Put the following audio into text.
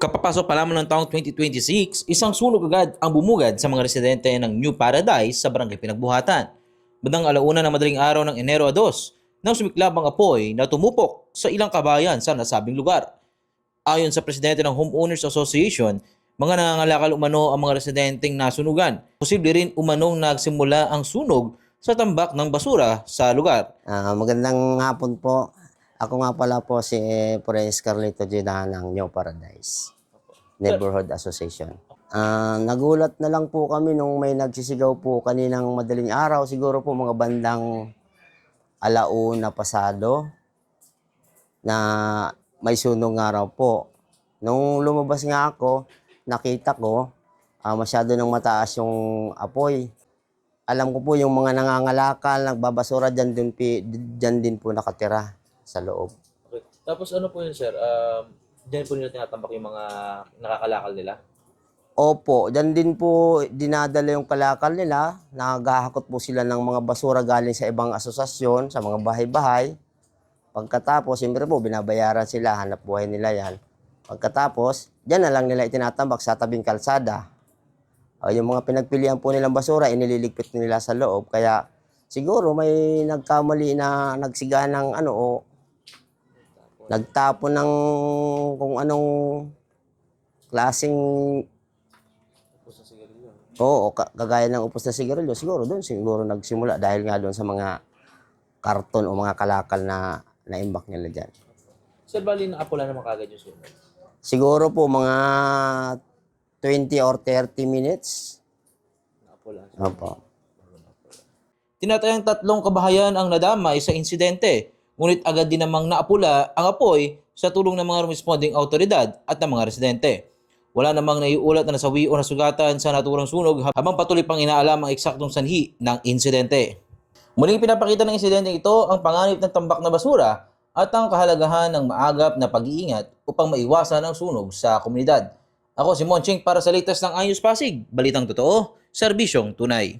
Kapapasok pa lamang ng taong 2026, isang sunog agad ang bumugad sa mga residente ng New Paradise sa Barangay Pinagbuhatan. Bandang alauna ng madaling araw ng Enero 2, nang sumiklab ang apoy na tumupok sa ilang kabayan sa nasabing lugar. Ayon sa presidente ng Homeowners Association, mga nangangalakal umano ang mga residenteng nasunugan. Posible rin umanong nagsimula ang sunog sa tambak ng basura sa lugar. Magandang hapon po. Ako nga pala po si Pres Carlito Gina ng New Paradise Neighborhood Association. Nagulat na lang po kami nung may nagsisigaw po kaninang madaling araw, siguro po mga bandang alauna pasado, na may sunog nga raw po. Nung lumabas nga ako, nakita ko masyado nang mataas yung apoy. Alam ko po yung mga nangangalakal, nagbabasura, dyan din po nakatira sa loob. Okay. Tapos ano po yun, sir? Diyan po nila tinatambak yung mga nakakalakal nila? Opo, dyan din po dinadala yung kalakal nila. Naghahakot po sila ng mga basura galing sa ibang asosasyon, sa mga bahay-bahay. Pagkatapos, siyempre po, binabayaran sila, hanap buhay nila yan. Pagkatapos, dyan na lang nila itinatambak sa tabing kalsada. Yung mga pinagpilian po nilang basura, inililigpit nila sa loob. Kaya siguro may nagkamali na nagsiga ng nagtapon ng kung anong klaseng kagaya ng upos na sigarilyo. Siguro doon nagsimula dahil nga doon sa mga karton o mga kalakal na naimbak nila dyan. Sir, bali naapula naman kagad yung sunog? Siguro po mga 20 or 30 minutes. Naapula. Opo. Tinatayang 3 kabahayan ang nadamay sa insidente, ngunit agad din namang naapula ang apoy sa tulong ng mga responding autoridad at ng mga residente. Wala namang naiulat na nasawi o nasugatan sa naturang sunog habang patuloy pang inaalam ang eksaktong sanhi ng insidente. Muling pinapakita ng insidente ito ang panganib ng tambak na basura at ang kahalagahan ng maagap na pag-iingat upang maiwasan ang sunog sa komunidad. Ako si Monching para sa latest ng iNews Pasig, balitang totoo, serbisyong tunay.